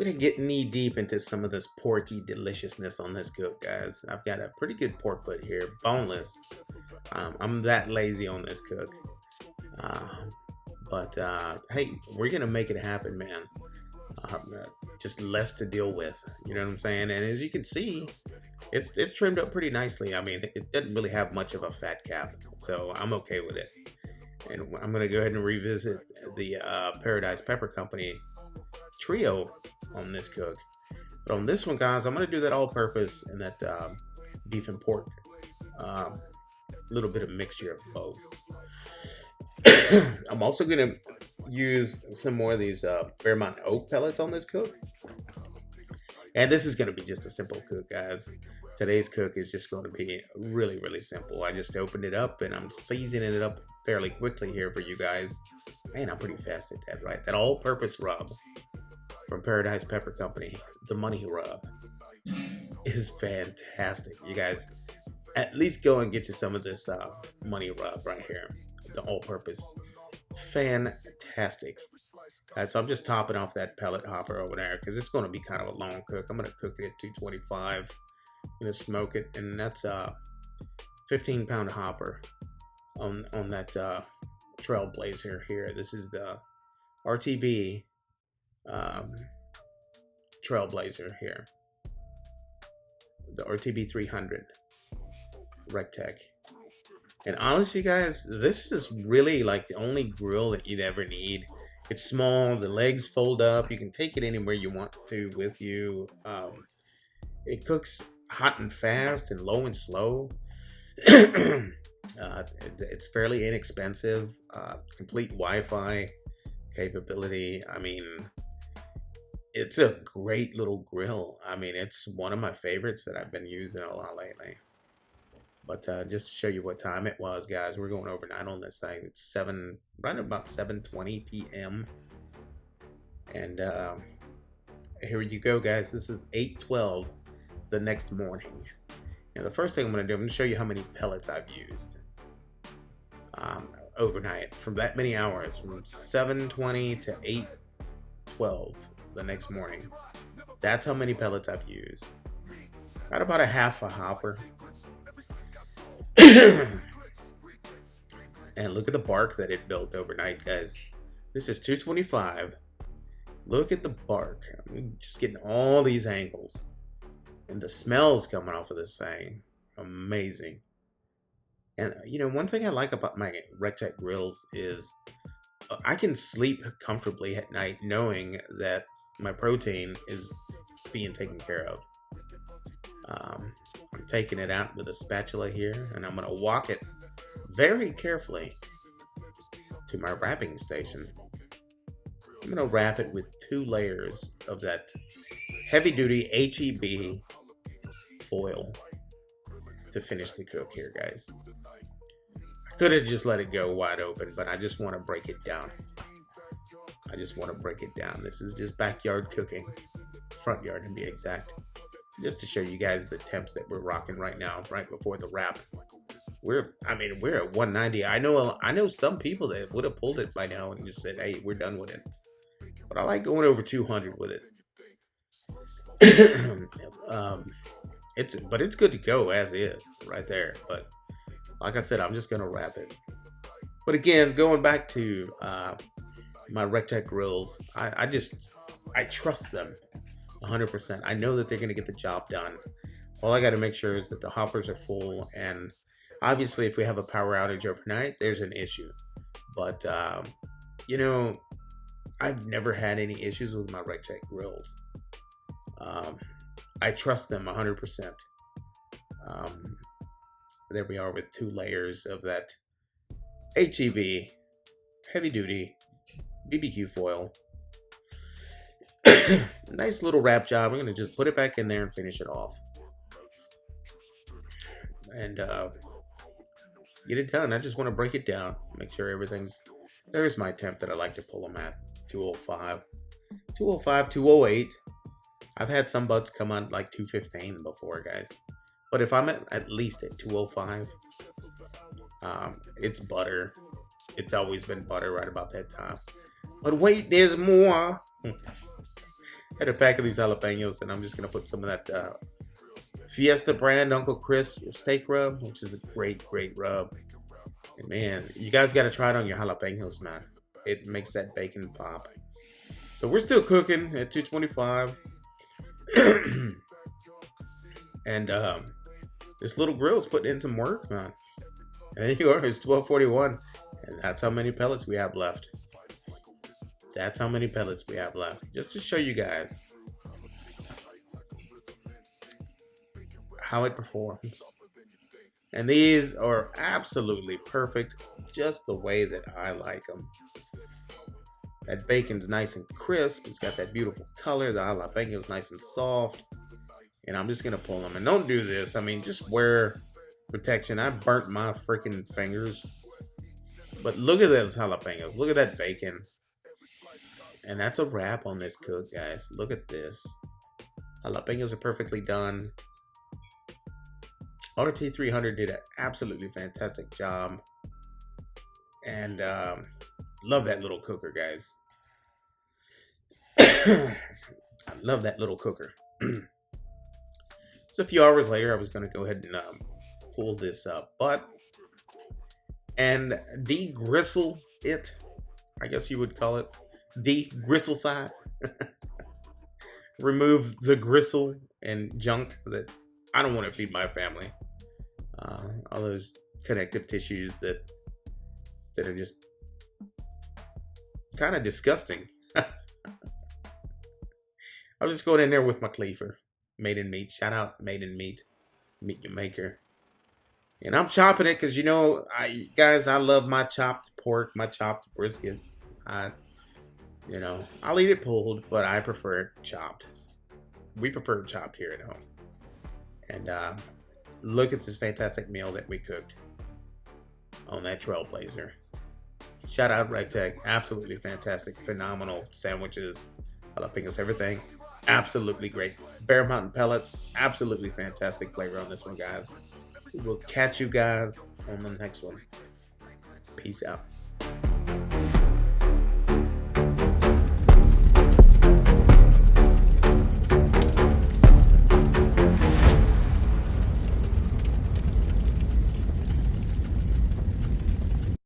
gonna get knee deep into some of this porky deliciousness on this cook, guys. I've got a pretty good pork butt here, boneless. I'm that lazy on this cook. But hey, we're gonna make it happen, man. Just less to deal with, you know what I'm saying? And as you can see, it's trimmed up pretty nicely. I mean, it doesn't really have much of a fat cap, so I'm okay with it. And I'm gonna go ahead and revisit the Paradise Pepper Company trio on this cook. But on this one, guys, I'm gonna do that all-purpose and that beef and pork, little bit of mixture of both. I'm also gonna use some more of these Fairmont oak pellets on this cook, and this is gonna be just a simple cook, guys. Today's cook is just going to be really, really simple. I just opened it up and I'm seasoning it up fairly quickly here for you guys. Man, I'm pretty fast at that, right? That all-purpose rub from Paradise Pepper Company, the money rub, is fantastic. You guys, at least go and get you some of this money rub right here, the all-purpose. Fantastic. So I'm just topping off that pellet hopper over there because it's going to be kind of a long cook. I'm going to cook it at 225. I'm going to smoke it, and that's a 15-pound hopper on that Trailblazer here. This is the RTB Trailblazer here, the RTB 300 Recteq. And honestly, guys, this is really like the only grill that you'd ever need. It's small, the legs fold up, you can take it anywhere you want to with you. It cooks hot and fast and low and slow. It's fairly inexpensive, complete Wi-Fi capability. I mean, it's a great little grill. I mean, it's one of my favorites that I've been using a lot lately. But just to show you what time it was, guys, we're going overnight on this thing. It's right about 7:20 p.m. And here you go, guys. This is 8:12 the next morning. And the first thing I'm going to do, I'm going to show you how many pellets I've used overnight from that many hours, from 7:20 to 8:12 the next morning. That's how many pellets I've used. Got about a half a hopper. And look at the bark that it built overnight, guys. This is 225. Look at the bark. I'm just getting all these angles. And the smells coming off of this thing. Amazing. And, you know, one thing I like about my Recteq grills is I can sleep comfortably at night knowing that my protein is being taken care of. I'm taking it out with a spatula here, and I'm going to walk it very carefully to my wrapping station. I'm going to wrap it with 2 layers of that heavy-duty HEB foil to finish the cook here, guys. I could have just let it go wide open, but I just want to break it down. This is just backyard cooking, front yard to be exact. Just to show you guys the temps that we're rocking right now, right before the wrap. We're at 190. I know some people that would have pulled it by now and just said, "Hey, we're done with it." But I like going over 200 with it. It's good to go as is right there. But like I said, I'm just gonna wrap it. But again, going back to my Recteq grills, I trust them 100%. I know that they're going to get the job done. All I got to make sure is that the hoppers are full, and obviously if we have a power outage overnight, there's an issue. But you know, I've never had any issues with my Recteq grills. I trust them 100%. There we are with 2 layers of that HEB heavy duty BBQ foil. Nice little wrap job. We're going to just put it back in there and finish it off. And get it done. I just want to break it down. Make sure everything's... There's my temp that I like to pull them at. 205. 205, 208. I've had some butts come on like 215 before, guys. But if I'm at least at 205, it's butter. It's always been butter right about that time. But wait, there's more. Had a pack of these jalapenos, and I'm just gonna put some of that Fiesta brand Uncle Chris steak rub, which is a great rub. And man, you guys got to try it on your jalapenos, man. It makes that bacon pop. So we're still cooking at 225. And this little grill is putting in some work, man. There you are, it's 12:41. And that's how many pellets we have left. That's how many pellets we have left. Just to show you guys how it performs. And these are absolutely perfect, just the way that I like them. That bacon's nice and crisp. It's got that beautiful color. The jalapeño's nice and soft. And I'm just going to pull them. And don't do this. I mean, just wear protection. I burnt my freaking fingers. But look at those jalapeños. Look at that bacon. And that's a wrap on this cook, guys. Look at this. Jalapeños are perfectly done. RT300 did an absolutely fantastic job. And love that little cooker, guys. I love that little cooker. So a few hours later, I was going to go ahead and pull this butt and de-gristle it. I guess you would call it de-gristlify. Remove the gristle and junk that I don't want to feed my family. All those connective tissues that are just kind of disgusting. I'm just going in there with my cleaver. Made in meat. Shout out Made in Meat. Meet your maker. And I'm chopping it because, you know, guys, I love my chopped pork, my chopped brisket. You know, I'll eat it pulled, but I prefer it chopped. We prefer it chopped here at home. And look at this fantastic meal that we cooked on that Trailblazer. Shout out Recteq. Absolutely fantastic. Phenomenal sandwiches. Jalapenos, everything. Absolutely great. Bear Mountain pellets. Absolutely fantastic flavor on this one, guys. We'll catch you guys on the next one. Peace out.